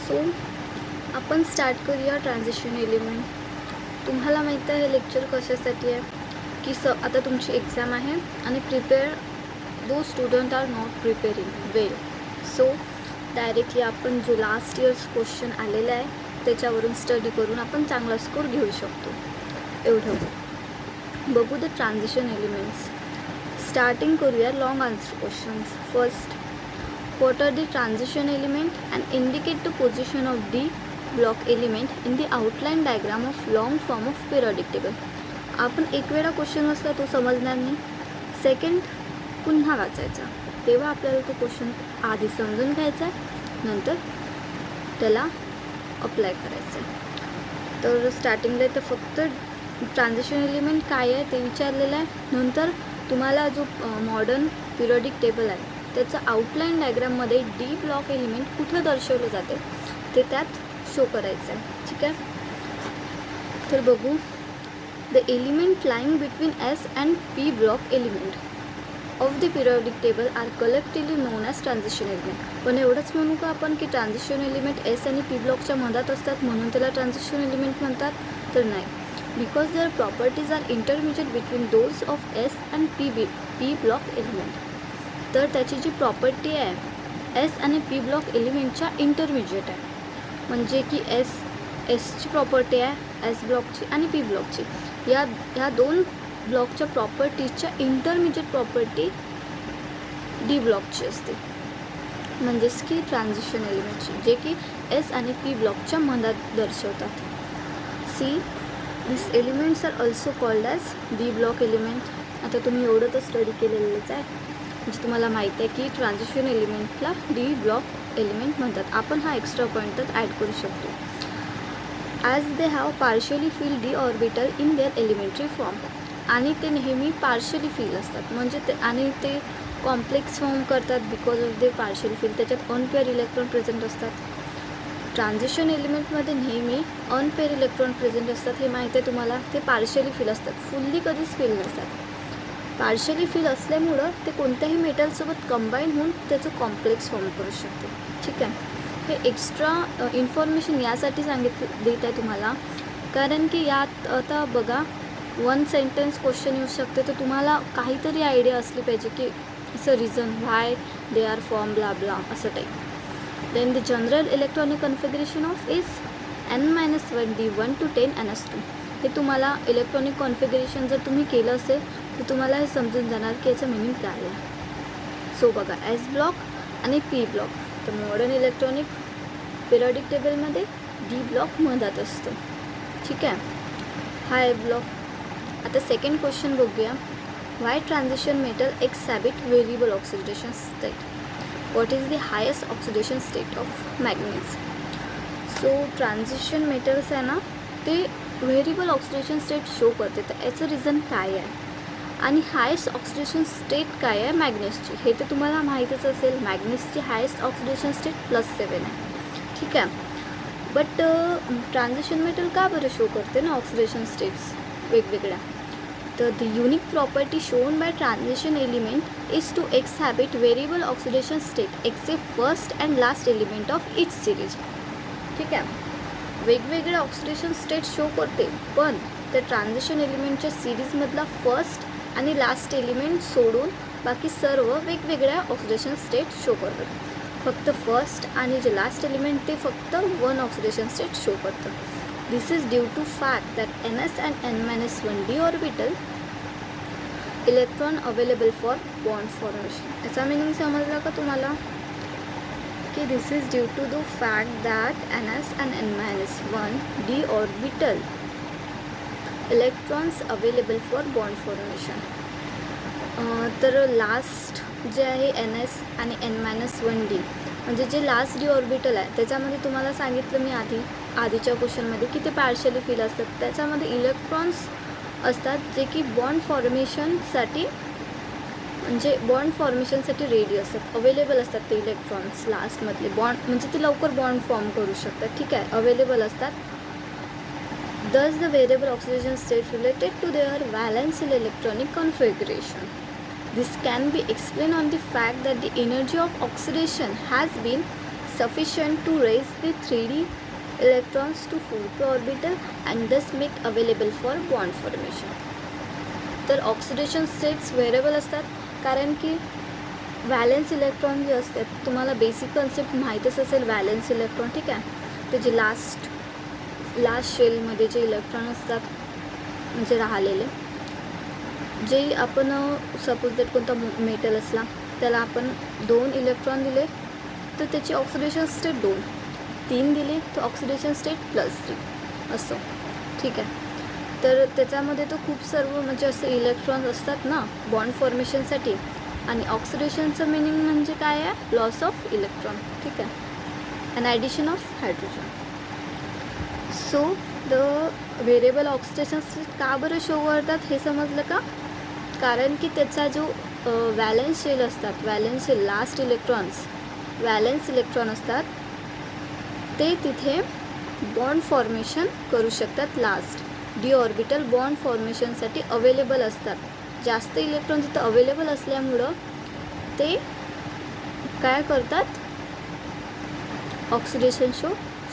So आपण start करूया transition element. तुम्हाला माहीत आहे हे लेक्चर कशासाठी आहे की आता तुमची एक्झाम आहे आणि two student are not preparing well. So directly आपण जो लास्ट इयर्स क्वेश्चन आलेला आहे त्याच्यावरून स्टडी करून आपण चांगला स्कोर घेऊ शकतो. एवढं बघू द ट्रान्झिशन एलिमेंट्स. स्टार्टिंग करूया long answer questions. First, what are the transition element and indicate the position of D block element in the outline diagram of long form of periodic table. आपण एक वेळा question वाचला तो समजणार नाही, second पुन्हा वाचायचा, तेव्हा आपल्याला तो क्वेश्चन आधी समजून घ्यायचा आहे, नंतर त्याला अप्लाय करायचं आहे. तर स्टार्टिंगला तर फक्त ट्रान्झिशन एलिमेंट काय आहे ते विचारलेलं आहे. नंतर तुम्हाला जो मॉडर्न पिरियडिक टेबल आहे त्याचं आउटलाईन डायग्राममध्ये डी ब्लॉक एलिमेंट कुठं दर्शवलं जाते ते त्यात शो करायचं आहे. ठीक आहे, तर बघू. The element lying between S and P block element of the periodic table are collectively known as transition element. पण एवढंच म्हणू का आपण की ट्रान्झिशन एलिमेंट एस आणि पी ब्लॉकच्या मधात असतात म्हणून त्याला ट्रान्झिशन एलिमेंट म्हणतात? तर नाही, because their properties are intermediate between those of S and P block element. तर त्याची जी प्रॉपर्टी आहे एस आणि पी ब्लॉक एलिमेंटच्या इंटरमिजिएट आहे. म्हणजे की एसची प्रॉपर्टी आहे एस ब्लॉकची आणि पी ब्लॉकची, ह्या दोन ब्लॉकच्या प्रॉपर्टीजच्या इंटरमिजिएट प्रॉपर्टी डी ब्लॉकची असते, म्हणजेच की ट्रान्झिशन एलिमेंटची, जे की एस आणि पी ब्लॉकच्या मधात दर्शवतात. See, this elements are also called as D block element. आता तुम्ही एवढं तर स्टडी केलेलंच आहे, म्हणजे तुम्हाला माहीत आहे की ट्रान्झिशन एलिमेंटला डी ब्लॉक एलिमेंट म्हणतात. आपण हा एक्स्ट्रा पॉईंटच ॲड करू शकतो. As they have partially fill D orbital in their elementary form. आणि ते नेहमी पार्शियली फिल असतात, म्हणजे ते कॉम्प्लेक्स फॉर्म करतात because of they partially fill. त्याच्यात अनपेअर इलेक्ट्रॉन प्रेझेंट असतात. ट्रान्झिशन एलिमेंटमध्ये नेहमी अनपेअर इलेक्ट्रॉन प्रेझेंट असतात, हे माहीत आहे तुम्हाला. ते पार्शियली फिल असतात, फुल्ली कधीच फिल नसतात. पार्शियली फिल असल्यामुळं ते कोणत्याही मेटलसोबत कंबाईन होऊन त्याचं कॉम्प्लेक्स फॉर्म करू शकते. ठीक आहे, हे एक्स्ट्रा इन्फॉर्मेशन यासाठी देत आहे तुम्हाला, कारण की यात आता बघा वन सेंटेन्स क्वेश्चन येऊ शकते, तर तुम्हाला काहीतरी आयडिया असली पाहिजे की असं reason why they are form blah blah असं type. Then the general electronic configuration of is n-1 to 10 ns2. हे तुम्हाला इलेक्ट्रॉनिक कॉन्फिगरेशन जर तुम्ही केलं असेल तर तुम्हाला हे समजून जाणार की याचं मिनिंग काय आहे. सो बघा, एस ब्लॉक आणि पी ब्लॉक, तर मॉडर्न इलेक्ट्रॉनिक पिरियडिक टेबलमध्ये डी ब्लॉक मधात असतो. ठीक आहे, हा ए ब्लॉक. आता सेकंड क्वेश्चन बघूया. Why transition metal exhibit variable oxidation state. What is the highest oxidation state of magnets. So transition metals आहे ना ते व्हेरिएबल ऑक्सिडेशन स्टेट शो करते, तर याचं रिझन काय आहे आणि हायेस्ट ऑक्सिडेशन स्टेट काय आहे मॅग्नेट्सची, हे तर तुम्हाला माहीतच असेल. मॅग्नेट्सची हायेस्ट ऑक्सिडेशन स्टेट +7 आहे. ठीक आहे, बट ट्रान्झिशन मेटल का बरं शो करते ना ऑक्सिडेशन स्टेट्स वेगवेगळ्या. तर the unique property shown by transition element is to exhibit variable oxidation state except first and last element of each series. ठीक आहे, वेगवेगळे ऑक्सिडेशन स्टेट शो करते, पण त्या ट्रान्झिशन एलिमेंटच्या सिरीजमधला फर्स्ट आणि लास्ट एलिमेंट सोडून बाकी सर्व वेगवेगळ्या ऑक्सिडेशन स्टेट शो करतात. फक्त फर्स्ट आणि जे लास्ट एलिमेंट ते फक्त वन ऑक्सिडेशन स्टेट शो करतं. This is due to fact that NS and n-1 D orbital electron available for bond formation. याचा मिनिंग समजला का तुम्हाला की this is due to the fact that NS and n-1 D orbital electrons available for bond formation. तर last जे आहे NS आणि n-1 D, म्हणजे जे लास्ट डी ऑर्बिटल आहे त्याच्यामध्ये तुम्हाला सांगितलं मी आधीच्या क्वेश्चनमध्ये की ते पार्शियली फिल असतात. त्याच्यामध्ये इलेक्ट्रॉन्स असतात जे की बॉन्ड फॉर्मेशनसाठी रेडी असतात, अवेलेबल असतात. ते इलेक्ट्रॉन्स लास्टमधले बॉन्ड म्हणजे ते लवकर बॉन्ड फॉर्म करू शकतात. ठीक आहे, अवेलेबल असतात. Thus the variable oxidation state related to their valence electronic configuration. This can be explained on the fact that the energy of oxidation has been sufficient to raise the 3D electrons to 4p orbital and thus make available for bond formation. तर oxidation states variable असतात कारण की valence electron जे असतात, तुम्हाला basic concept माहीतच असेल valence electron, ठीक आहे. ते जे लास्ट शेलमध्ये जे इलेक्ट्रॉन असतात म्हणजे राहिलेले, जे आपण सपोज दॅट कोणता मेटल असला त्याला आपण 2 इलेक्ट्रॉन दिले तर त्याची ऑक्सिडेशन स्टेट 2, 3 दिले तर ऑक्सिडेशन स्टेट +3 असं, ठीक आहे. तर त्याच्यामध्ये तर खूप सर्व म्हणजे असे इलेक्ट्रॉन्स असतात ना बॉन्ड फॉर्मेशनसाठी. आणि ऑक्सिडेशनचं मिनिंग म्हणजे काय आहे, लॉस ऑफ इलेक्ट्रॉन, ठीक आहे, and addition of hydrogen. So the variable oxidation state का बरं शो करतात हे समजलं का? कारण की त्याचा जो व्हॅलेन्स शेल असतात, valence shell last valence electron असतात ते तिथे बॉन्ड फॉर्मेशन करू शकतात. लास्ट डी ऑर्बिटल बॉन्ड फॉर्मेशनसाठी अवेलेबल असतात. जास्त इलेक्ट्रॉन तिथं अवेलेबल असल्यामुळं ते काय करतात, ऑक्सिडेशन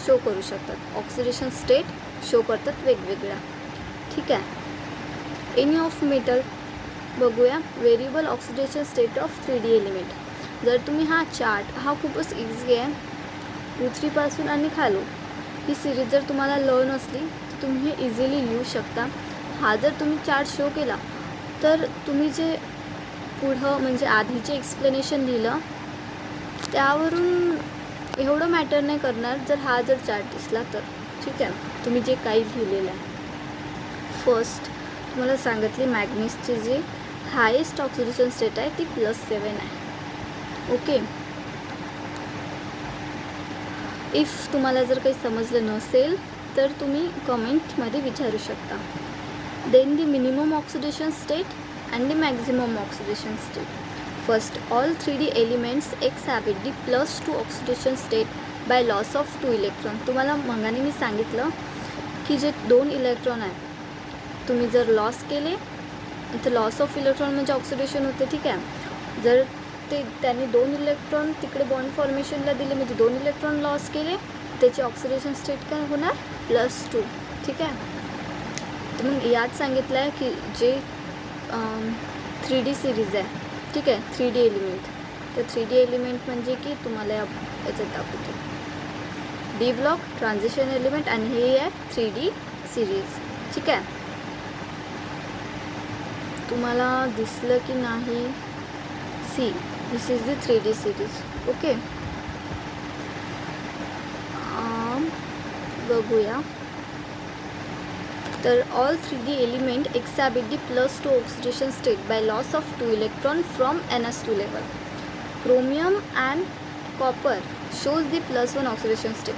शो करू शकतात, ऑक्सिडेशन स्टेट शो करतात वेगवेगळ्या, ठीक आहे. एनी ऑफ मेटल बघूया. Variable oxidation state of 3D element. जर तुम्ही हा चार्ट, हा खूपच इझी आहे, U3 आणि खालून ही सिरीज जर तुम्हाला लर्न असली तर तुम्ही हे इझिली लिहू शकता. हा जर तुम्ही चार्ट शो केला तर तुम्ही जे पुढं म्हणजे आधीचे एक्सप्लेनेशन लिहिलं त्यावरून एवढं मॅटर नाही करणार जर हा चार्ट दिसला तर, ठीक आहे. तुम्ही जे काही लिहिलेलं आहे. फर्स्ट तुम्हाला सांगितली मॅग्नीजची जी हायेस्ट ऑक्सिडेशन स्टेट आहे ती +7 आहे, ओके. इफ तुम्हाला जर काही समजलं नसेल तर तुम्ही कमेंटमध्ये विचारू शकता. Then the minimum oxidation state and the maximum oxidation state. First, all 3D elements exhibit the +2 oxidation state by loss of 2 electron. तुम्हाला मगाने मी सांगितलं की जे 2 इलेक्ट्रॉन आहेत तुम्ही जर लॉस केले तर लॉस ऑफ इलेक्ट्रॉन म्हणजे ऑक्सिडेशन होते, ठीक आहे. जर त्यांनी 2 इलेक्ट्रॉन तिकडे बॉन्ड फॉर्मेशनला दिले म्हणजे 2 इलेक्ट्रॉन लॉस केले, त्याची ऑक्सिडेशन स्टेट काय होणार, +2, ठीक आहे. तर मग यात सांगितलं आहे की जे 3D सिरीज आहे, ठीक आहे, 3D एलिमेंट. तर 3D एलिमेंट म्हणजे की तुम्हाला याच्यात दाखवते डी ब्लॉक ट्रान्झिशन एलिमेंट आणि हे आहे 3D सिरीज, ठीक आहे. तुम्हाला दिसलं की नाही, see this is the 3D series, okay. बघूया. तर all 3D element exhibit the +2 oxidation state by loss of 2 electron from NS2 level. Chromium and copper shows the +1 oxidation state.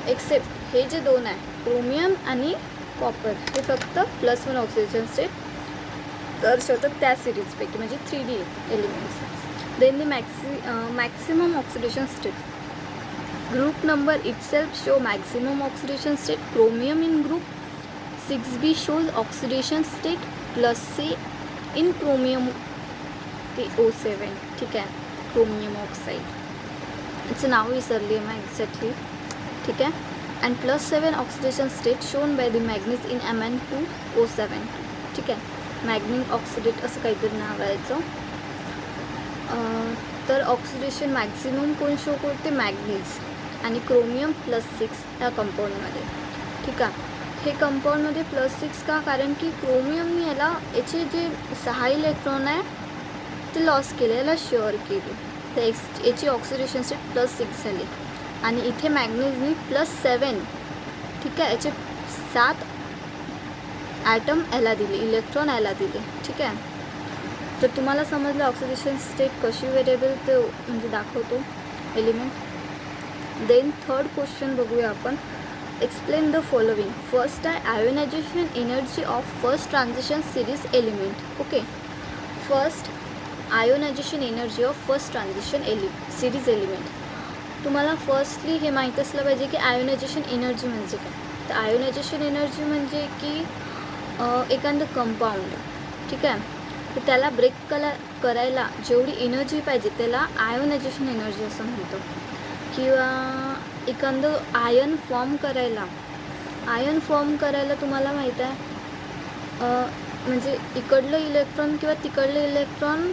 Except हे जे 2 आहे, क्रोमियम आणि कॉपर, हे फक्त +1 oxidation state दर्शवतात त्या सिरीजपैकी म्हणजे 3D elements. Then the maximum oxidation state. Group number itself show maximum oxidation state. Chromium in group 6b shows oxidation state +C in chromium ते O7, ठीक आहे, क्रोमियम ऑक्साईड. याचं नाव विसरली आहे मी एक्झॅक्टली, ठीक आहे. And +7 oxidation state shown by the manganese in Mn2O7, ठीक आहे. मॅग्नीज ऑक्सिडेट असं काहीतरी नाव आहे याचं. तर ऑक्सिडेशन मॅक्झिमम कोण शो करते, मॅग्नीज आणि क्रोमियम +6 या कंपाऊंडमध्ये, ठीक आहे. हे कंपाऊंडमध्ये +6 का, कारण की क्रोमियमने याचे जे 6 इलेक्ट्रॉन आहे ते लॉस केले, याला शेअर केले, तर याची ऑक्सिडेशन स्टेट +6 झाली. आणि इथे मॅग्नीजने +7, ठीक आहे, याचे 7 ॲटम याला दिले, इलेक्ट्रॉन याला दिले, ठीक आहे. तर तुम्हाला समजलं ऑक्सिडेशन स्टेट कशी व्हेरिएबल ते म्हणजे दाखवतो एलिमेंट. देन थर्ड क्वेश्चन बघूया आपण. Explain the following. फर्स्ट आहे ionization energy of first transition series element, okay. First ionization energy of first transition series element. तुम्हाला फर्स्टली हे माहीत असलं पाहिजे की आयोनायझेशन एनर्जी म्हणजे काय. तर आयोनायझेशन एनर्जी म्हणजे की एखादं कंपाऊंड, ठीक आहे, तर त्याला ब्रेक करायला जेवढी एनर्जी पाहिजे त्याला आयोनायझेशन एनर्जी असं म्हणतो. किंवा एखादं आयन फॉर्म करायला तुम्हाला माहीत आहे म्हणजे इकडलं इलेक्ट्रॉन किंवा तिकडलं इलेक्ट्रॉन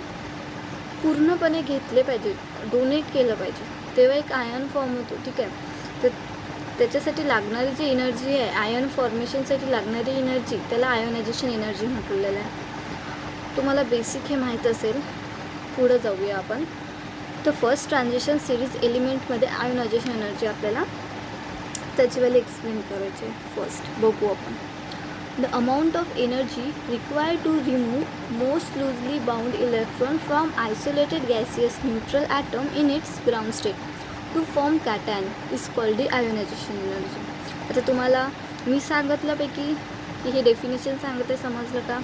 पूर्णपणे घेतले पाहिजे, डोनेट केलं पाहिजे, तेव्हा एक आयन फॉर्म होतो. ठीक आहे. तर त्याच्यासाठी लागणारी जी एनर्जी आहे, आयन फॉर्मेशनसाठी लागणारी एनर्जी, त्याला आयोनायझेशन एनर्जी म्हटलेलं आहे. तुम्हाला बेसिक हे माहीत असेल. पुढं जाऊया आपण. तर फर्स्ट ट्रान्झिशन सिरीज एलिमेंटमध्ये आयोनायझेशन एनर्जी आपल्याला त्याची वेळेला एक्सप्लेन करायचे. फर्स्ट बघू आपण. The amount of energy required to remove most loosely bound electron from isolated gaseous neutral atom in its ground state to form cation is called the ionization energy. आता तुम्हाला मी सांगितल्यापैकी की हे डेफिनेशन सांगत आहे, समजलं का?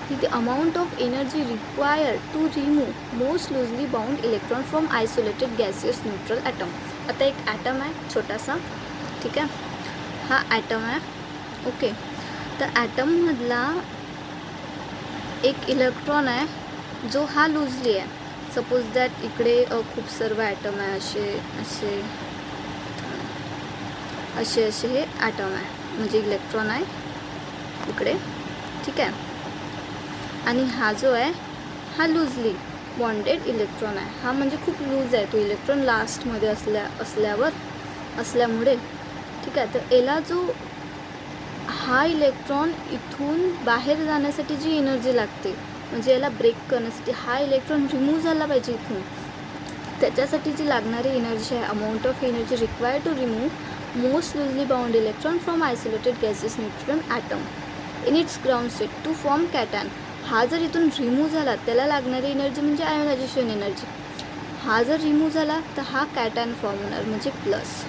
की the amount of energy required to remove most loosely bound electron from isolated gaseous neutral atom. आता एक ॲटम आहे छोटासा. ठीक आहे. हा ॲटम आहे. ओके. तर ॲटममधला एक इलेक्ट्रॉन आहे जो हा लूजली आहे. सपोज दॅट इकडे खूप सर्व ॲटम आहे, असे हे ॲटम आहे, म्हणजे इलेक्ट्रॉन आहे इकडे. ठीक आहे. आणि हा जो आहे हा लूजली बॉन्डेड इलेक्ट्रॉन आहे. हा म्हणजे खूप लूज आहे तो इलेक्ट्रॉन लास्टमध्ये असल्यामुळे. ठीक आहे. तर याला जो हा इलेक्ट्रॉन इथून बाहेर जाण्यासाठी जी एनर्जी लागते, म्हणजे याला ब्रेक करण्यासाठी हा इलेक्ट्रॉन रिमूव्ह झाला पाहिजे इथून, त्याच्यासाठी जी लागणारी एनर्जी आहे, amount of energy required to remove most loosely bound electron from isolated gases neutron atom in its ground state to form cation. हा जर इथून रिमूव्ह झाला त्याला लागणारी एनर्जी म्हणजे आयोनायझेशन एनर्जी. हा जर रिमूव्ह झाला तर हा कॅटॅन फॉर्म होणार, म्हणजे प्लस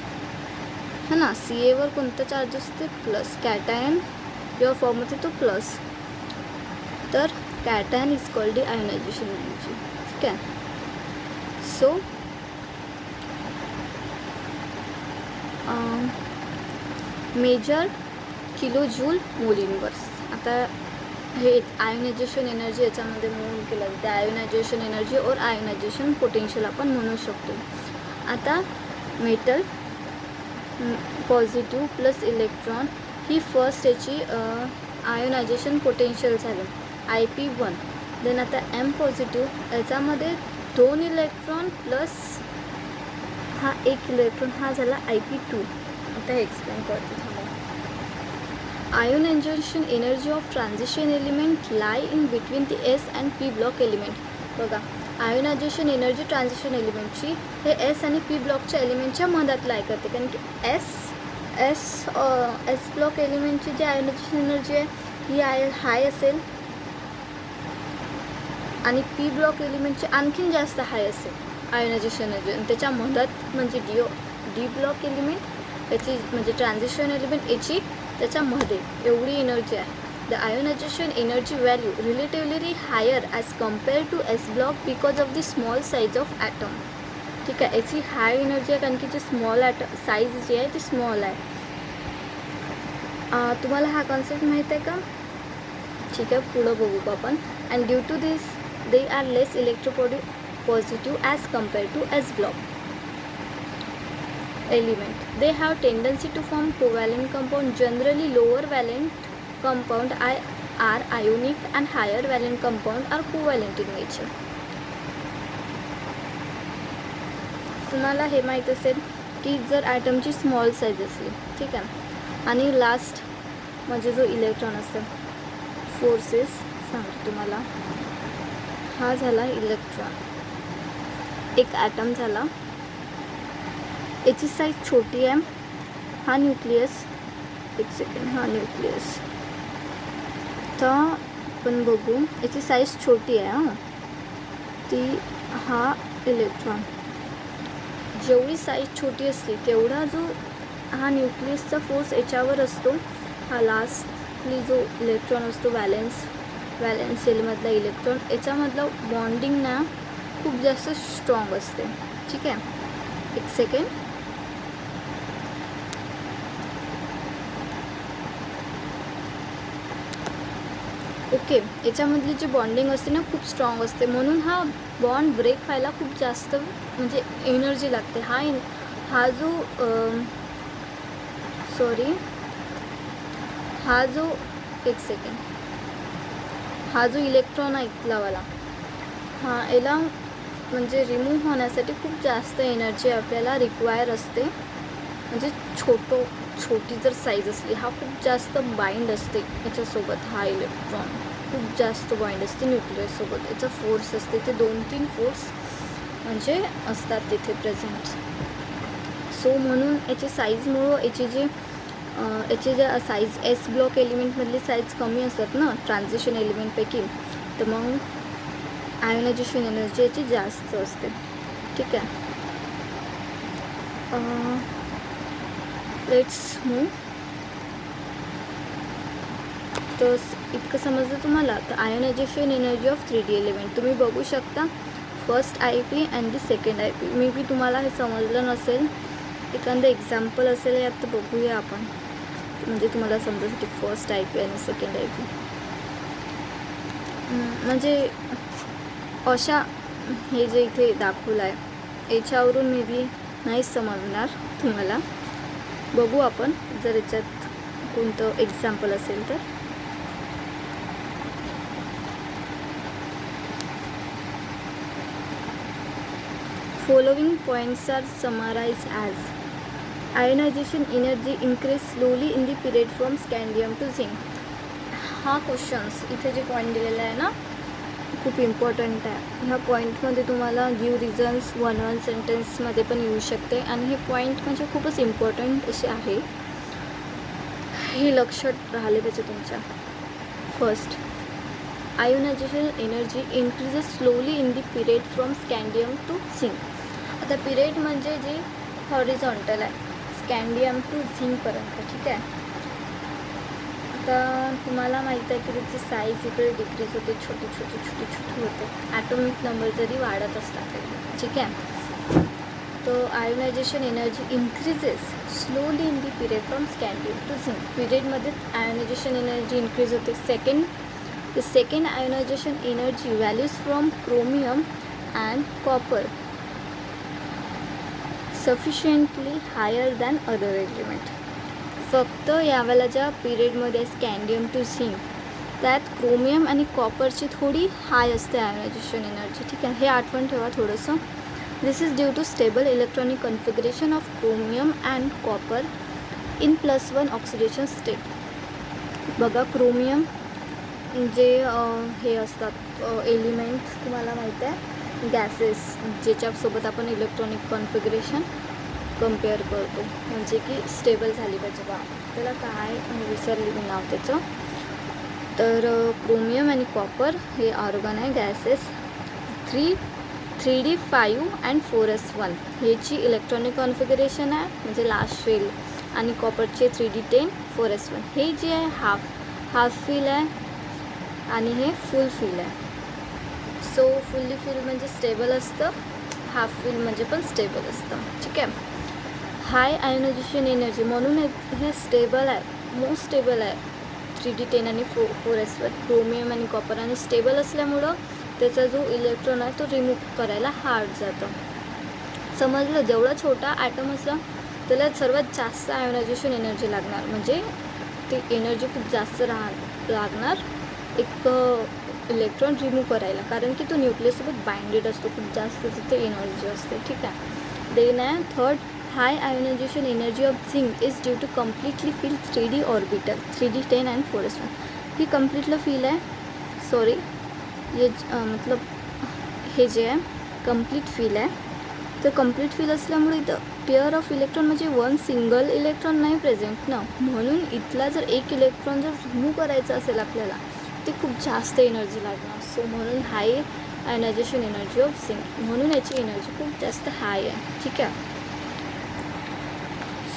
है ना. CA वर कोणतं चार्ज असते? प्लस. कॅटॅन जेव्हा फॉर्म होते तो प्लस. तर cation is called the ionization energy. ठीक आहे. So measure kilo joule mole inverse. आता हे आयोनायझेशन एनर्जी याच्यामध्ये मोल केलं जाते. आयोनायझेशन एनर्जी और आयोनायझेशन पोटेन्शियल आपण म्हणू शकतो. आता मेटल पॉझिटिव्ह प्लस इलेक्ट्रॉन ही फर्स्ट याची आयोनायझेशन पोटेन्शियल झालं IP1. देन आता M पॉझिटिव्ह याच्यामध्ये 2 इलेक्ट्रॉन प्लस हा 1 इलेक्ट्रॉन, हा झाला IP2. आता हे एक्सप्लेन करते थांबा. Ionization energy of transition element lie in between the S and P block element. बघा, आयोनायझेशन एनर्जी ट्रान्झिशन एलिमेंटची हे S आणि P ब्लॉकच्या एलिमेंटच्या मधात लाई करते, कारण की S ब्लॉक एलिमेंटची जी आयोनायझेशन एनर्जी आहे ही हाय असेल आणि P ब्लॉक एलिमेंटची आणखीन जास्त हाय असेल आयोनायझेशन एनर्जी. आणि त्याच्या मधात म्हणजे डी ब्लॉक एलिमेंट याची म्हणजे ट्रान्झिशन एलिमेंट याची त्याच्यामध्ये एवढी एनर्जी आहे. The ionization energy value relatively higher as compare to S block because of the small size of atom. ठीक आहे. याची हाय एनर्जी आहे कारण की जी स्मॉल साईज जी आहे ती स्मॉल आहे. तुम्हाला हा कॉन्सेप्ट माहीत आहे का? ठीक आहे. पुढं बघू आपण. And due to this they are less electropositive as compare to S block element. They have tendency to form covalent compound. Generally lower valent compound are ionic and higher valent compound are covalent in nature. तुम्हाला हे माहीत असेल की जर ॲटमची small size असली, ठीक आहे, आणि लास्ट म्हणजे जो इलेक्ट्रॉन असतो, फोर्सेस सांगतो तुम्हाला. हा झाला इलेक्ट्रॉन, एक ॲटम झाला, याची साईज छोटी आहे. हा न्यूक्लियस, एक सेकंड, हा न्यूक्लियस. तर आपण बघू, याची साईज छोटी आहे. हां, ती हा इलेक्ट्रॉन. जेवढी साईज छोटी असली तेवढा जो हा न्यूक्लियसचा फोर्स याच्यावर असतो. हा लास्टली जो इलेक्ट्रॉन असतो, व्हॅलेन्स सेलमधला इलेक्ट्रॉन, याच्यामधलं बॉन्डिंग ना खूप जास्त स्ट्रॉंग असते. ठीक आहे. एक सेकंड. ओके. याच्यामधली जी बॉन्डिंग असते ना खूप स्ट्रॉंग असते, म्हणून हा बॉन्ड ब्रेक व्हायला खूप जास्त म्हणजे एनर्जी लागते. हा जो हा जो एक सेकंड, हा जो इलेक्ट्रॉन आहे इथलावाला, हा याला म्हणजे रिमूव्ह होण्यासाठी खूप जास्त एनर्जी आपल्याला रिक्वायर असते. म्हणजे छोटी जर साईज असली, हा खूप जास्त बाइंड असते याच्यासोबत. हा इलेक्ट्रॉन खूप जास्त बाइंड असते न्यूक्लियससोबत. याचा फोर्स असते ते 2-3 फोर्स म्हणजे असतात तिथे प्रेझेंट. सो म्हणून याची साईजमुळं याचे जे साईज एस ब्लॉक एलिमेंटमधली साईज कमी असतात ना ट्रान्झिशन एलिमेंटपैकी, तर मग आयोनायझेशन एनर्जी याची जास्त असते. ठीक आहे, लेट्स मूव. तर इतकं समजलं तुम्हाला. तर ionisation energy of 3D element तुम्ही बघू शकता, first IP and the second IP. May be तुम्हाला हे समजलं नसेल, एखादं एक्झाम्पल असेल यात, तर बघूया आपण, म्हणजे तुम्हाला समजायसाठी फर्स्ट IP आणि सेकंड IP. म्हणजे अशा हे जे इथे दाखवलं आहे याच्यावरून मे बी नाही समजणार तुम्हाला. बघू आपण जर याच्यात कोणतं एक्झाम्पल असेल तर. Following points are summarized as: ionization energy increase slowly in the period from scandium to zinc. हा क्वेश्चन्स इथे जे पॉईंट दिलेला आहे ना, खूप इम्पॉर्टंट आहे. ह्या पॉईंटमध्ये तुम्हाला गिव रिझन्स 1-1 सेंटेन्समध्ये पण येऊ शकते. आणि हे पॉईंट म्हणजे खूपच इम्पॉर्टंट असे आहे, हे लक्षात राहिले पाहिजे तुमच्या. First, ionization energy increases slowly in the period from scandium to zinc. आता पिरियड म्हणजे जी हॉरिझॉन्टल आहे, स्कॅन्डियम टू झिंकपर्यंत. ठीक आहे, आता तुम्हाला माहीत आहे की त्याची साईज इकडे डिक्रीज होते, छोटी होते, ॲटॉमिक नंबर जरी वाढत असतात तरी. ठीक आहे, तो ionization energy increases slowly in the period from scandium to zinc. पिरियडमध्ये आयोनायझेशन एनर्जी इन्क्रीज होते. The second ionization energy values from chromium and copper sufficiently higher than other element. फक्त यावेळेला ज्या पिरियडमध्ये स्कॅन्डियम टू झिंक, त्यात क्रोमियम आणि कॉपरची थोडी हाय असते आयोनायझेशन एनर्जी. ठीक आहे, हे आठवण ठेवा थोडंसं. This is due to stable electronic configuration of chromium and copper in +1 oxidation state. बघा, क्रोमियम जे हे असतात एलिमेंट, तुम्हाला माहीत आहे, गॅसेस ज्याच्यासोबत आपण इलेक्ट्रॉनिक कॉन्फिगरेशन कम्पेअर करतो, म्हणजे की स्टेबल झाली पाहिजे. बा त्याला काय विसरली मी नाव त्याचं. तर क्रोमियम आणि कॉपर हे ऑर्गन आहे, गॅसेस. 3D 5 अँड 4s1 ह्याची इलेक्ट्रॉनिक कॉन्फिगरेशन आहे, म्हणजे लास्ट शेल. आणि कॉपरचे 3D 10 4s1. हे जे आहे हाफ फिल आहे आणि हे फुल फिल आहे. सो फुल्ली फिल म्हणजे स्टेबल असतं, हाफ फिल म्हणजे पण स्टेबल असतं. ठीक आहे, हाय आयोनायझेशन एनर्जी म्हणून हे स्टेबल आहे, मोस्ट स्टेबल आहे. 3D 10 आणि 4s1 क्रोमियम आणि कॉपर. आणि स्टेबल असल्यामुळं त्याचा जो इलेक्ट्रॉन आहे तो रिमूव्ह करायला हार्ड जातं. समजलं, जेवढा छोटा ॲटम असला त्याला सर्वात जास्त आयोनायझेशन एनर्जी लागणार, म्हणजे ती एनर्जी खूप जास्त लागणार एक इलेक्ट्रॉन रिमूव्ह करायला, कारण की तो न्यूक्लियससोबत बाइंडेड असतो, खूप जास्त तिथे एनर्जी असते. ठीक आहे, देन आहे third, high ionization energy of zinc is due to completely fill 3D orbital 3D 10 and 4s1. ही कम्प्लिटली फिल आहे, सॉरी ये मतलब हे जे आहे कम्प्लीट फिल आहे. तर कम्प्लीट फिल असल्यामुळे इथं पेअर ऑफ इलेक्ट्रॉन म्हणजे वन सिंगल इलेक्ट्रॉन नाही प्रेझेंट ना, म्हणून इथला जर एक इलेक्ट्रॉन जर रिमूव्ह करायचं असेल आपल्याला, ते खूप जास्त एनर्जी लागणार. सो म्हणून हाय आयोनायझेशन एनर्जी ऑफ झिंक, म्हणून याची एनर्जी खूप जास्त हाय आहे. ठीक आहे,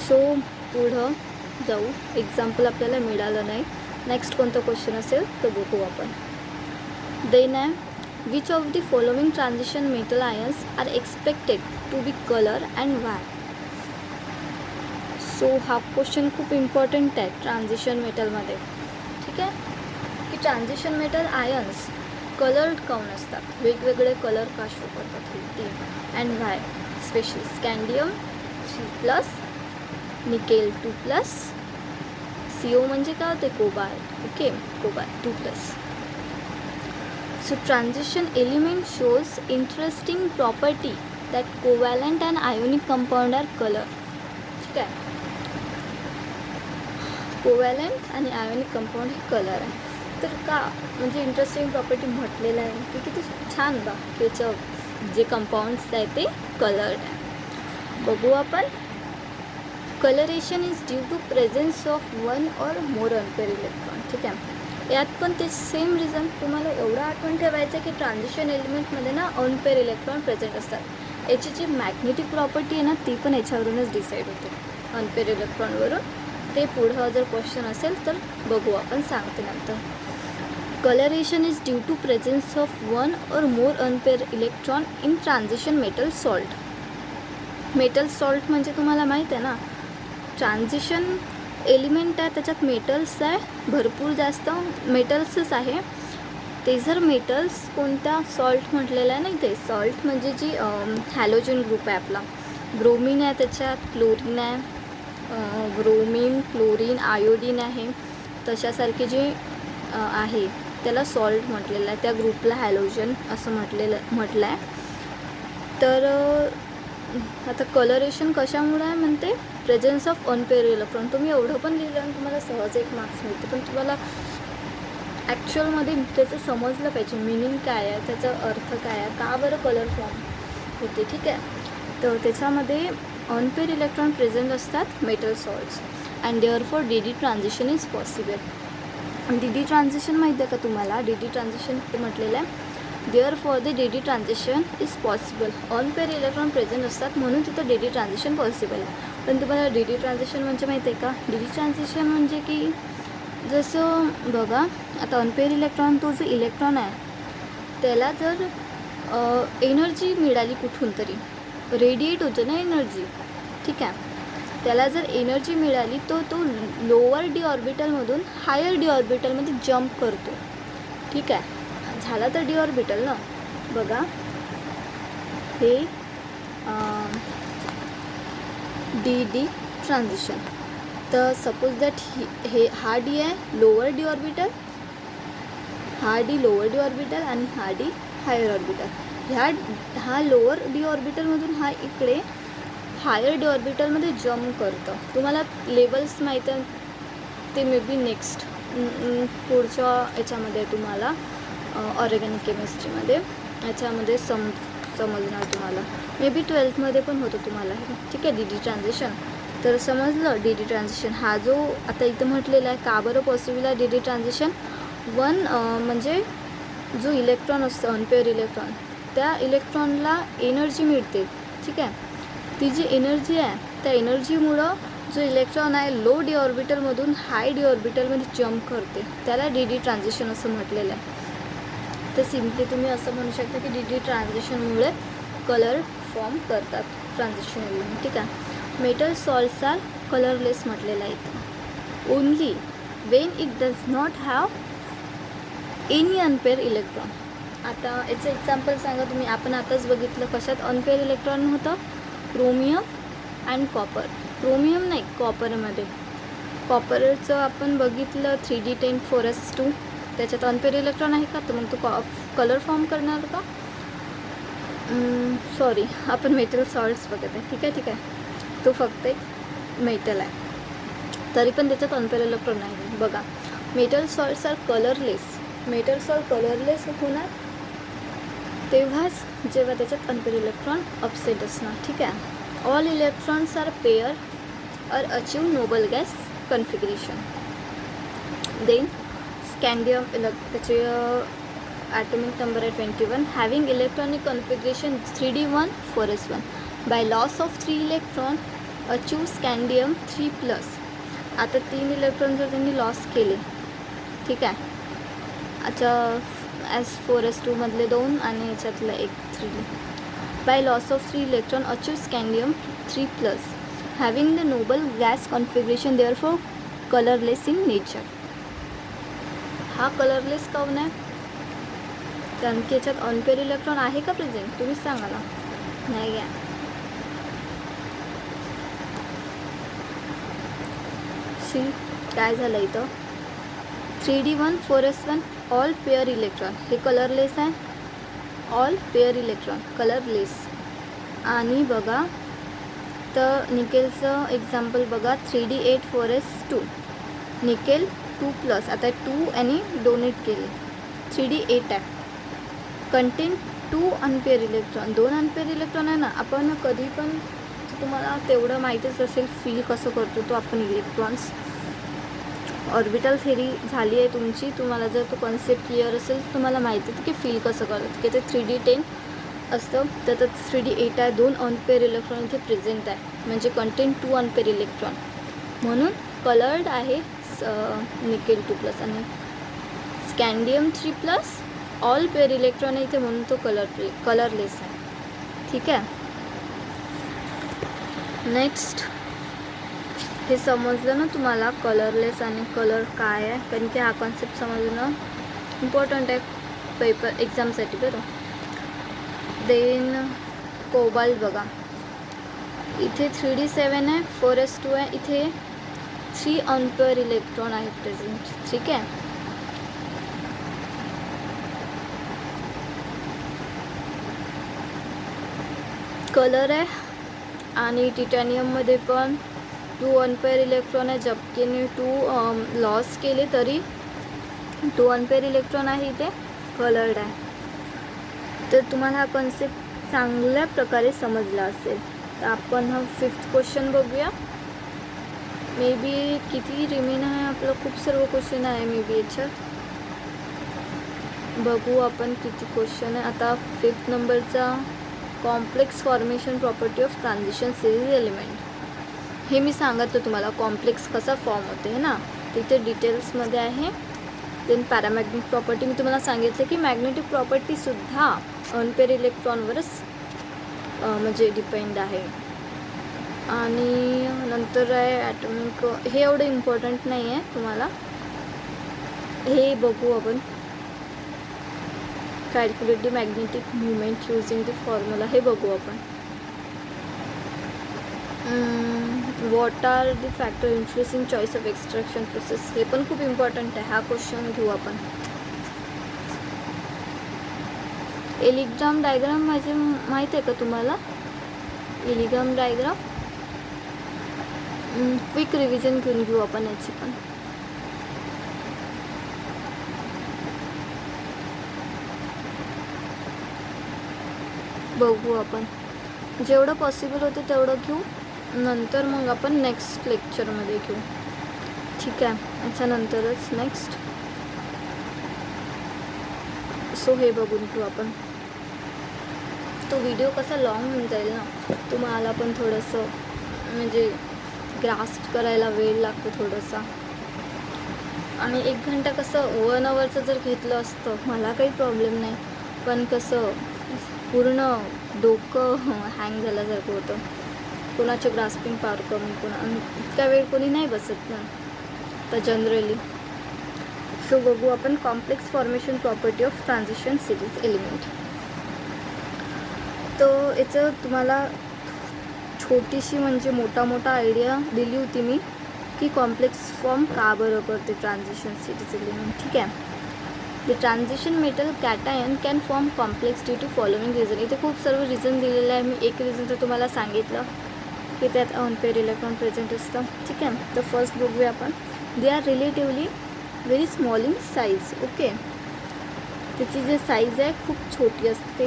सो पुढं जाऊ. एक्झाम्पल आपल्याला मिळालं नाही. नेक्स्ट कोणतं क्वेश्चन असेल तर बघू आपण. देन आहे, which of the following transition metal ions are expected to be colour and why. So हा क्वेश्चन खूप इम्पॉर्टंट आहे ट्रान्झिशन मेटलमध्ये. ठीक आहे, की ट्रान्झिशन मेटल आयन्स कलर्ड काऊन असतात, वेगवेगळे कलर का शो करतात, ते and Y. Specially scandium 3+, nickel 2+, CO म्हणजे काय होते cobalt. Okay, cobalt 2+. So transition element shows interesting property that covalent and ionic compound are color. ठीक आहे, कोवॅलंट आणि आयोनिक कंपाऊंड हे कलर आहे. तर का म्हणजे इंटरेस्टिंग प्रॉपर्टी म्हटलेलं आहे की किती छान बा त्याचं जे कंपाऊंड्स आहे ते कलर्ड आहे. बघू आपण. Colouration is due to presence of one or more unpair electron. ठीक आहे, यात पण ते सेम रिझन. तुम्हाला एवढं आठवण ठेवायचं आहे की ट्रान्झिशन एलिमेंटमध्ये ना अनपेअर इलेक्ट्रॉन प्रेझेंट असतात. याची जी मॅग्नेटिक प्रॉपर्टी आहे ना ती पण याच्यावरूनच डिसाईड होते, अनपेअर इलेक्ट्रॉनवरून. ते पुढं जर क्वेश्चन असेल तर बघू आपण, सांगते नंतर. Coloration is due to presence of one or more unpair electron in transition metal salt. Metal salt म्हणजे तुम्हाला माहीत आहे ना, ट्रान्झिशन एलिमेंट आहे त्याच्यात मेटल्स आहे, भरपूर जास्त मेटल्सच आहे. ते जर मेटल्स कोणत्या सॉल्ट म्हटलेलं आहे नाही, ते सॉल्ट म्हणजे जी हॅलोजन ग्रुप आहे आपला. ब्रोमीन आहे त्याच्यात, क्लोरीन आहे, ब्रोमीन, क्लोरीन, आयोडीन आहे. तशासारखे जे आहे त्याला सॉल्ट म्हटलेलं आहे, त्या ग्रुपला हॅलोजन असं म्हटलं आहे. तर आता कलरेशन कशामुळे आहे म्हणते, प्रेझेन्स ऑफ अनपेअर इलेक्ट्रॉन. तुम्ही एवढं पण लिहिलं आणि तुम्हाला सहज 1 मार्क्स मिळते, पण तुम्हाला ॲक्च्युअलमध्ये त्याचं समजलं पाहिजे मिनिंग काय आहे, त्याचा अर्थ काय आहे, का बरं कलर फॉर्म होते. ठीक आहे, तर त्याच्यामध्ये अनपेअर इलेक्ट्रॉन प्रेझेंट असतात metal salts and therefore D transition is possible. D transition माहिती आहे का तुम्हाला? डी ट्रान्झिशन ते म्हटलेलं आहे, therefore the D transition is possible. Unpair electron present असतात म्हणून तिथं डी ट्रान्झिशन पॉसिबल आहे. पण तुम्हाला डी ट्रान्झिशन म्हणजे माहिती आहे का? डी ट्रान्झिशन म्हणजे की जसं बघा, आता अनपेअर इलेक्ट्रॉन, तो जो इलेक्ट्रॉन आहे त्याला जर एनर्जी मिळाली कुठून तरी, रेडिएट होतं ना एनर्जी. ठीक आहे, त्याला जर एनर्जी मिळाली तो लोअर डी ऑर्बिटलमधून हायर डी ऑर्बिटलमध्ये जम्प करतो. ठीक आहे, झाला तर डी ऑर्बिटल ना. बघा हे डी ट्रान्झिशन. तर सपोज दॅट हा डी आहे लोअर डी ऑर्बिटल, हा डी लोअर डी ऑर्बिटल आणि हा डी हायर ऑर्बिटल. हा लोअर डी ऑर्बिटलमधून हा इकडे हायर डी ऑर्बिटलमध्ये जम्प करतं. तुम्हाला लेवल्स माहीत आहे, ते मे बी नेक्स्ट पुढच्या याच्यामध्ये तुम्हाला ऑर्गॅनिक केमिस्ट्रीमध्ये याच्यामध्ये समजणार तुम्हाला. मे बी 12th पण होतं तुम्हाला हे. ठीक आहे, डी ट्रान्झिशन. तर समजलं डी ट्रान्झिशन. हा जो आता इथं म्हटलेला आहे, का बरं पॉसिबल आहे डी ट्रान्झिशन? वन म्हणजे जो इलेक्ट्रॉन असतो अनपेअर इलेक्ट्रॉन, त्या इलेक्ट्रॉनला एनर्जी मिळते. ठीक आहे, ती जी एनर्जी आहे त्या एनर्जीमुळं जो इलेक्ट्रॉन आहे लो डी ऑर्बिटलमधून हाय डी ऑर्बिटलमध्ये जम्प करते, त्याला डी ट्रान्झिशन असं म्हटलेलं आहे. तर सिम्पली तुम्ही असं म्हणू शकता की डी ट्रान्झिशनमुळे कलर फॉर्म करतात ट्रान्झिशन एलिमेंट. ठीक आहे, मेटल सॉल्ट्स आर कलरलेस म्हटलेलं आहे इथं, only when it does not have any unpair electron. आता याचं एक्झाम्पल सांगा तुम्ही. आपण आताच बघितलं कशात अनपेअर इलेक्ट्रॉन होतं, क्रोमियम अँड कॉपर. क्रोमियम नाही, कॉपरमध्ये. कॉपरचं आपण बघितलं 3d10 4s2, त्याच्यात अनपेअर इलेक्ट्रॉन आहे का? तर मग तो कलर फॉर्म करणार का? सॉरी, आपण मेटल सॉल्ट्स बघत आहे. ठीक आहे, तो फक्त एक मेटल आहे, तरी पण त्याच्यात अनपेअर इलेक्ट्रॉन आहे. बघा, metal salts are colourless. Metal salt colourless होणार तेव्हाच जेव्हा त्याच्यात अनपेअर इलेक्ट्रॉन अब्सेंट असणार. ठीक आहे, all electrons are pair or achieve noble gas configuration. Then scandium त्याचे atomic number आहे 21, having electronic configuration 3d1 4s1. by loss of 3 electron achieve scandium 3+. आता 3 इलेक्ट्रॉन जर त्यांनी लॉस केले, ठीक आहे, अच्छा S4s2 मधले 2 आणि याच्यातलं एक 3. by loss of 3 electron achieve scandium 3+, having the noble gas configuration, therefore colorless in nature. हा कलरलेस काऊन आहे? कारण की याच्यात अनपेअर इलेक्ट्रॉन आहे का प्रेझेंट? तुम्हीच सांगा ना. नाही आहे. सी काय झालं इथं 3d1 4s1 all pair electron, हे कलरलेस आहे, ऑल पेअर इलेक्ट्रॉन कलरलेस. आणि बघा तर निकेलचं एक्झाम्पल बघा 3d8 4s2 निकेल 2+, आता 2 आणि डोनेट केले 3d8 आहे, कंटेन 2 अनपेअर इलेक्ट्रॉन, 2 अनपेअर इलेक्ट्रॉन आहे ना. आपण कधी पण तुम्हाला तेवढं माहितीच असेल फील कसं करतो तो आपण इलेक्ट्रॉन्स. ऑर्बिटल थेरी झाली आहे तुमची, तुम्हाला जर तो कॉन्सेप्ट क्लिअर असेल तुम्हाला माहिती आहे की फील कसं करतात. की ते 3d10 असतं तर 3d8 आहे, 2 अनपेअर इलेक्ट्रॉन इथे प्रेझेंट आहे, म्हणजे कंटेन 2 अनपेअर इलेक्ट्रॉन, म्हणून कलर्ड आहे निकेल 2+. आणि स्कॅन्डियम 3+, ऑल पेअर इलेक्ट्रॉन आहे इथे, म्हणून तो कलरलेस आहे. ठीक आहे. नेक्स्ट हे समजलं ना तुम्हाला कलरलेस आणि कलर काय आहे, कारण की हा कॉन्सेप्ट समजणं इम्पॉर्टंट आहे पेपर एक्झामसाठी बरं. देन कोबाल्ट बघा इथे 3d7 आहे, 4s2 आहे, इथे 3 अनपेअर इलेक्ट्रॉन आहे प्रेझेंट. ठीक आहे. कलर आहे. आणि टिटॅनियममध्ये पण 2 अनपेअर इलेक्ट्रॉन आहे, जबकीने 2 लॉस केले तरी 2 अनपेअर इलेक्ट्रॉन आहे इथे, कलर्ड आहे. तर तुम्हाला हा कॉन्सेप्ट चांगल्या प्रकारे समजला असेल. तर आपण हा 5th क्वेश्चन बघूया. मे बी किती रिमेन आहे आपलं, खूप सर्व क्वेश्चन आहे मे बी याच्यात. बघू आपण किती क्वेश्चन आहे. आता 5th नंबरचा complex formation property of transition series element. हे मी सांगितलं तुम्हाला कॉम्प्लेक्स कसा फॉर्म होते है ना, तिथे डिटेल्समध्ये आहे. देन पॅरामॅग्नेटिक प्रॉपर्टी मी तुम्हाला सांगितलं की मॅग्नेटिक प्रॉपर्टीसुद्धा अनपेअर इलेक्ट्रॉनवरच म्हणजे डिपेंड आहे. आणि नंतर आहे ॲटॉमिक, हे एवढं इम्पॉर्टंट नाही आहे तुम्हाला, हे बघू आपण. Calculate the magnetic movement using the formula, हे बघू आपण. What are the factor influencing choice of extraction process, हे पण खूप इम्पॉर्टंट आहे. हा क्वेश्चन घेऊ आपण. इलिग्राम डायग्राम माझे माहीत आहे का तुम्हाला, इलिग्राम डायग्राम क्विक रिव्हिजन घेऊन घेऊ आपण याची पण. बघू आपण, जेवढं पॉसिबल होतं तेवढं घेऊ, नंतर मग आपण नेक्स्ट लेक्चरमध्ये घेऊ. ठीक आहे, याच्यानंतरच नेक्स्ट. सो हे बघून घेऊ आपण. तो व्हिडिओ कसा लॉंग होऊन जाईल ना, तुम्हाला पण थोडंसं म्हणजे ग्रास्प करायला वेळ लागतो थोडासा. आणि 1 घंटा कसं 1 आवरचं जर घेतलं असतं मला काही प्रॉब्लेम नाही, पण कसं पूर्ण डोकं हँग झाल्यासारखं होतं. कोणाचं ग्रास्पिंग पावर कमी, इतका वेळ कोणी नाही बसत ना तर जनरली. सो बघू आपण complex formation property of transition series element. तर याचं तुम्हाला छोटीशी म्हणजे मोठा आयडिया दिली होती मी की कॉम्प्लेक्स फॉर्म का बरं करते ट्रान्झिशन सिरीज एलिमेंट. ठीक आहे. The transition metal cation can form complex due to following reason. इथे खूप सर्व रिझन दिलेलं आहे. मी एक रिझन तर तुम्हाला सांगितलं की त्यात अनपेअर इलेक्ट्रॉन प्रेझेंट असतं. ठीक आहे. तर फर्स्ट बघूया आपण. They are relatively very small in size. Okay, त्याची जी साईज आहे खूप छोटी असते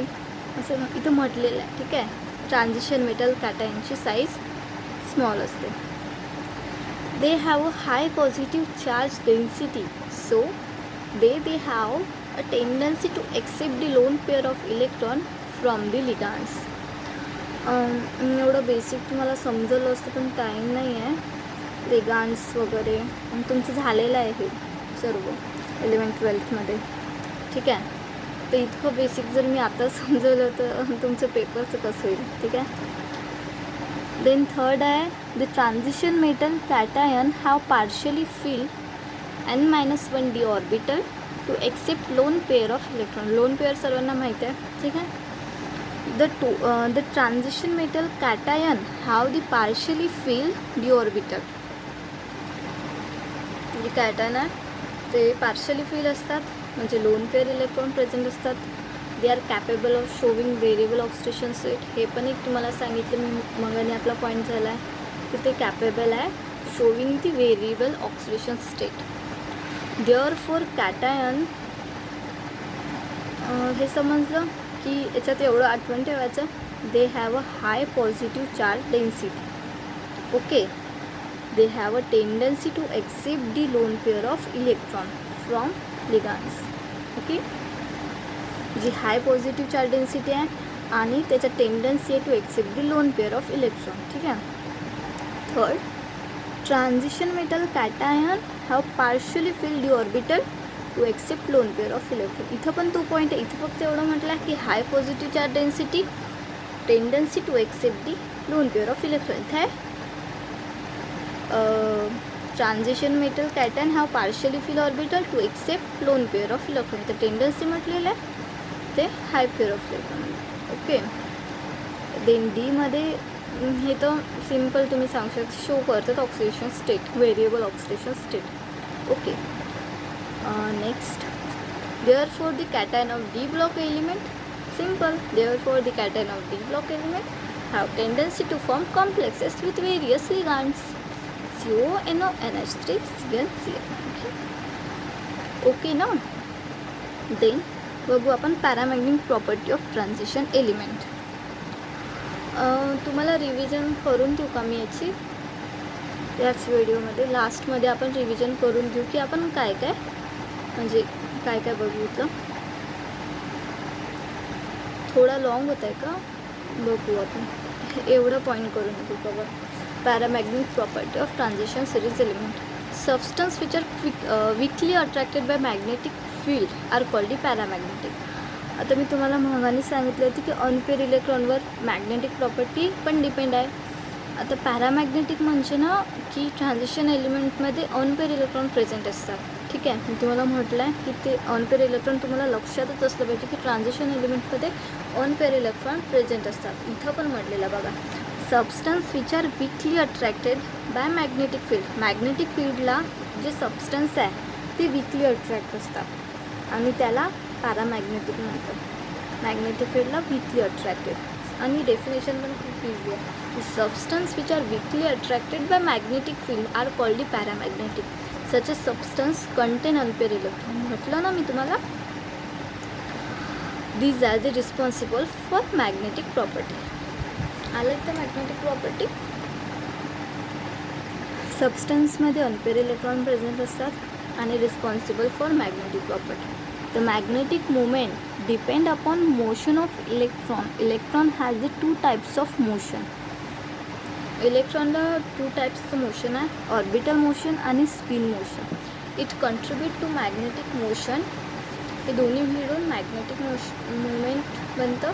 असं इथं म्हटलेलं आहे. ठीक आहे. ट्रान्झिशन मेटल कॅटायनची साईज स्मॉल असते. दे have a high positive charge density, so they have a tendency to accept the lone pair of electron from the ligands. एवढं बेसिक तुम्हाला समजलं असतं पण टाईम नाही आहे. लिगांड्स वगैरे तुमचं झालेलं आहे हे सर्व 11th-12thमध्ये. ठीक आहे. तर इतकं बेसिक जर मी आता समजवलं तर तुमचं पेपरचं कसं होईल. ठीक आहे. देन थर्ड आहे the transition metal cation have partially filled n-1 d orbital to accept lone pair of electron. Lone pair सर्वांना माहीत आहे. ठीक आहे. The transition metal cation have the partially filled D orbital. जे कॅटायन आहे ते partially fill असतात, म्हणजे लोन पेअर इलेक्ट्रॉन प्रेझेंट असतात. They are capable of showing variable oxidation state. हे पण एक तुम्हाला सांगितलं मी मगाने, आपला पॉईंट झाला आहे की ते कॅपेबल आहे showing the variable oxidation state. Therefore cation, हे समजलं की याच्यात एवढं आठवण ठेवायचं, they have a high positive charge density. Okay, they have a tendency to accept the lone pair of electron from ligands. Okay, जी high positive charge density आहे आणि त्याच्या टेंडन्सी आहे to accept the lone pair of electron. ठीक आहे. Third, transition metal cation have partially filled D orbital to accept lone pair of electron. इथं पण तो पॉईंट आहे, इथं फक्त एवढं म्हटलं आहे की high positive charge density, tendency to accept the lone pair of electron. इथं आहे transition metal cation have partially fill orbital to accept lone pair of electron. तर टेंडन्सी म्हटलेलं आहे ते high pair of electron. Okay, then डीमध्ये हे तर simple तुम्ही सांगू शकता, शो करतात oxidation state, variable oxidation state. Okay, next, therefore the cation of D block element, simple, therefore the cation of D block element have tendency to form complexes with various ligands. CONO NH3CnCl. Okay ना. Then बघू आपण paramagnetic property of transition element. तुम्हाला revision करून देऊ का मी याची याच व्हिडिओमध्ये? लास्टमध्ये आपण रिव्हिजन करून घेऊ की आपण काय काय म्हणजे काय काय बघितलं. थोडा लॉंग होत आहे का, बघू आपण. एवढं पॉईंट करून घेऊ cover. Paramagnetic property of transition series element. Substance which are weakly attracted by magnetic field are called the paramagnetic. आता मी तुम्हाला मगाने सांगितलं होतं की अनपेअर इलेक्ट्रॉनवर मॅग्नेटिक प्रॉपर्टी पण डिपेंड आहे. आता पॅरामॅग्नेटिक म्हणजे ना की ट्रान्झिशन एलिमेंटमध्ये अनपेअर इलेक्ट्रॉन प्रेझेंट असतात. ठीक आहे, मी तुम्हाला म्हटलं आहे की ते अनपेअर इलेक्ट्रॉन तुम्हाला लक्षातच असलं पाहिजे की ट्रान्झिशन एलिमेंटमध्ये अनपेअर इलेक्ट्रॉन प्रेझेंट असतात. इथं पण म्हटलेलं बघा, substance which are weakly attracted by magnetic field. Magnetic फील्डला जे सबस्टन्स आहे ते वीकली अट्रॅक्ट असतात आणि त्याला पॅरामॅग्नेटिक म्हणतात. मॅग्नेटिक फील्डला वीकली अट्रॅक्टेड. आणि डेफिनेशन पण खूप इझी आहे. Substance which are weakly attracted by magnetic field are called the paramagnetic. Such a substance contain unpair electron. म्हटलं ना मी तुम्हाला, these are the responsible for magnetic property. आलं तर मॅग्नेटिक प्रॉपर्टी. सबस्टन्समध्ये अनपेअर इलेक्ट्रॉन प्रेझेंट असतात आणि responsible for magnetic property. The magnetic movement depend upon motion of electron. Electron has the 2 types of motion. इलेक्ट्रॉनला 2 टाईप्सचं मोशन आहे, orbital motion आणि spin motion. It contribute to magnetic motion. हे दोन्ही मिळून magnetic movement बनतं.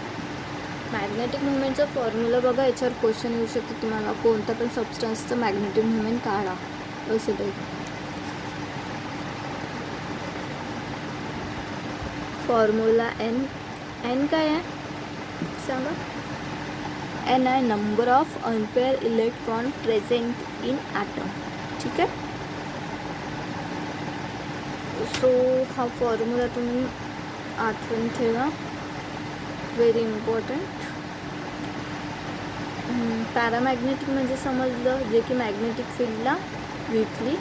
मॅग्नेटिक मुवमेंटचा formula बघा, याच्यावर क्वेश्चन येऊ शकतो तुम्हाला, कोणता पण सबस्टन्सचं मॅग्नेटिक मुवमेंट काढा असं ते. फॉर्म्युला एन काय आहे सांगा? एन आहे number of unpair electron present in atom. ठीक आहे. सो हा फॉर्म्युला तुम्ही आठवून ठेवा, व्हेरी इम्पॉर्टंट. पॅरामॅग्नेटिक म्हणजे समजलं जे की मॅग्नेटिक फील्डला वीकली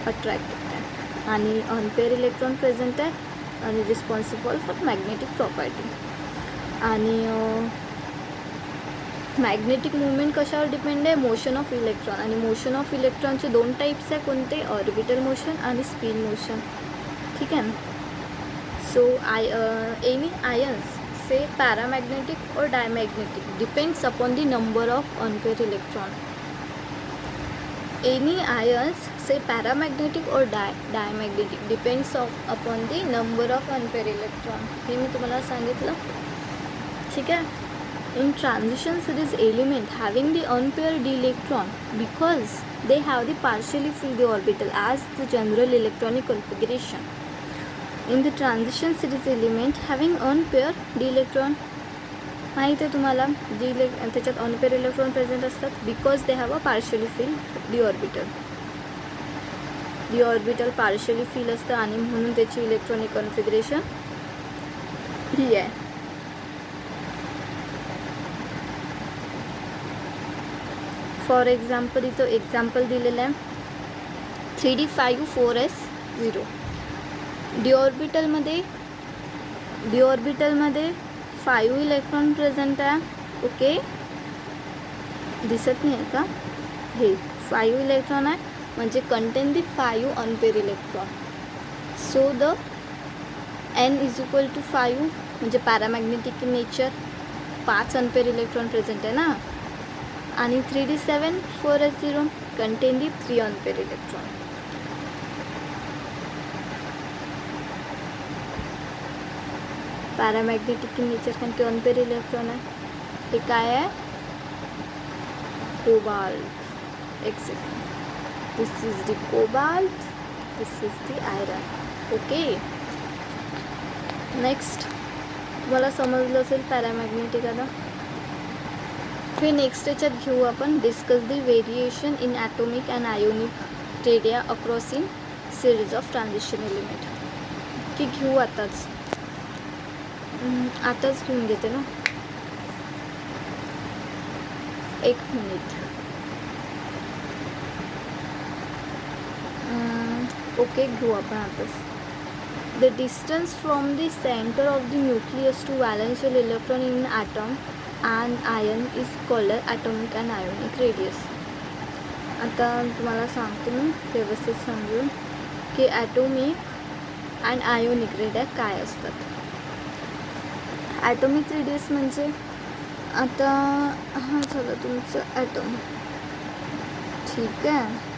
अट्रॅक्टेड आहे आणि अनपेअर इलेक्ट्रॉन प्रेझेंट आहे आणि रिस्पॉन्सिबल फॉर मॅग्नेटिक प्रॉपर्टी. आणि मॅग्नेटिक मुवमेंट कशावर डिपेंड आहे? Motion of electron. आणि मोशन ऑफ इलेक्ट्रॉनचे 2 टाईप्स आहे, कोणते? ऑर्बिटल मोशन आणि स्पिन मोशन. ठीक आहे. So any ions say paramagnetic or diamagnetic depends upon the number of unpair electron. Any ions say paramagnetic or diamagnetic depends upon the number of unpair electron. हे मी तुम्हाला सांगितलं. ठीक आहे. In transition series element having the unpaired d electron because they have the partially filled the orbital as the general electronic configuration. In the transition series element having unpaired d electron, माहिती आहे तुम्हाला त्याच्यात unpair electron present असतात because they have a partially filled D orbital. D orbital partially fill असतं आणि म्हणून त्याची electronic configuration ही आहे. फॉर एक्झाम्पल इथं एक्झाम्पल दिलेलं आहे 3d5 4s0. डी ऑर्बिटलमध्ये 5 इलेक्ट्रॉन प्रेझेंट आहे. ओके, दिसत नाही आहे का? हे 5 इलेक्ट्रॉन आहे म्हणजे contain the 5 unpair electron. So the n is equal to 5 म्हणजे paramagnetic in nature 5 unpair electron present आहे ना. आणि 3d7 4s0 contain the 3 unpair electron. Paramagnetic in nature कारण की अनपेअर इलेक्ट्रॉन आहे. हे काय आहे? कोबाल्ट. एक second, this is the cobalt, this is the iron. Okay, next तुम्हाला समजलं असेल पॅरामॅग्नेटिक. आता हे नेक्स्ट याच्यात घेऊ आपण discuss the variation in atomic and ionic radii across in series of transition element. की घेऊ आताच घेऊन घेते ना, एक मिनिट. ओके, घेऊ आपण आताच. The distance from the centre of the nucleus to valential electron in atom and ion is called atomic and ionic radius. आता तुम्हाला सांगते मी व्यवस्थित समजून की ॲटॉमिक अँड आयोनिक रेडिया काय असतात. ॲटॉमिक रेडियस म्हणजे आता हा झालं तुमचं ॲटम, ठीक आहे.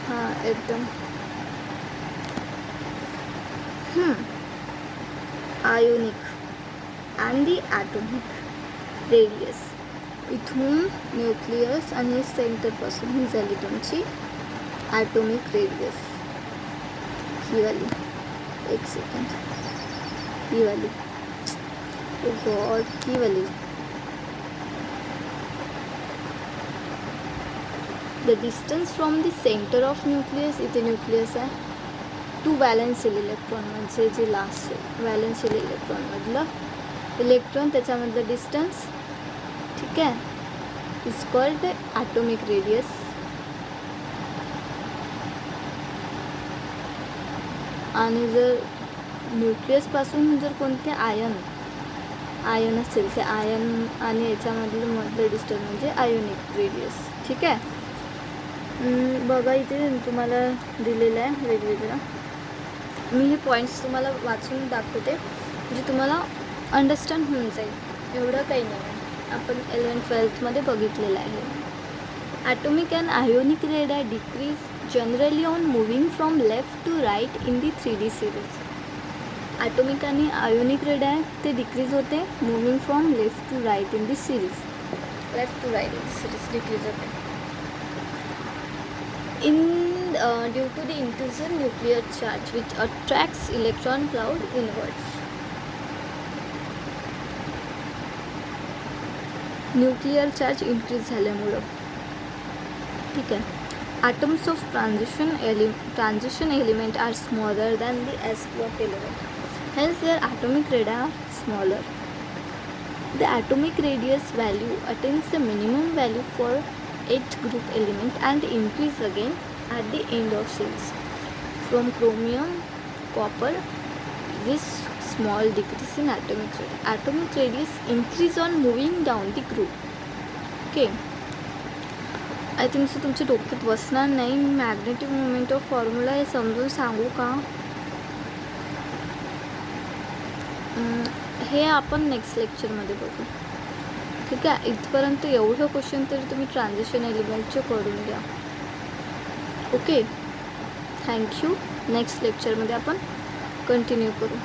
हां, एकदम ionic and the atomic radius. इथून न्यूक्लियस आणि सेंटरपासून ही झाली तुमची ॲटॉमिक रेडियस. ही वाली, एक सेकंड, ही वाली, ओ गॉड, ही वाली. The distance from the centre of nucleus, इथे न्यूक्लियस आहे, टू व्हॅलेन्शियल इलेक्ट्रॉन म्हणजे जे लास्ट व्हॅलेन्शियल इलेक्ट्रॉनमधलं इलेक्ट्रॉन त्याच्यामधलं डिस्टन्स, ठीक आहे, इज कॉल्ड ॲटॉमिक रेडियस. आणि जर न्यूक्लियसपासून जर कोणते आयन असेल ते आयन आणि याच्यामधलं डिस्टन्स म्हणजे आयोनिक रेडियस. ठीक आहे. बघा इथे तुम्हाला दिलेलं आहे वेगवेगळं. मी हे पॉईंट्स तुम्हाला वाचून दाखवते म्हणजे तुम्हाला अंडरस्टँड होऊन जाईल. एवढं काही नाही, आपण 11th-12th बघितलेलं आहे. Atomic and ionic radii decrease generally on moving from left to right in the 3D series. Atomic आणि आयोनिक रेडिया ते डिक्रीज होते moving from left to right in the series. Left to right in the series decrease होते due to the increased nuclear charge which attracts electron cloud inwards. Nuclear charge increase झाल्यामुळं. ठीक आहे. atoms of transition element are smaller than the s block element, hence their atomic radii are smaller. The atomic radius value attains the minimum value for 8th group element and increase again at the end of series. From chromium, copper, this small decrease in atomic radius. Atomic radius increase on moving down the group. Okay. I think so तुमच्या डोक्यात बसणार नाही. Magnetic moment of formula हे समजून सांगू का? हे आपण नेक्स्ट लेक्चरमध्ये बघू. ठीक आहे. इथपर्यंत एवढं क्वेश्चन तरी तुम्ही ट्रान्झिशन एलिमेंटचे करून द्या. Okay, thank you. नेक्स्ट लेक्चरमध्ये आपण कंटिन्यू करू.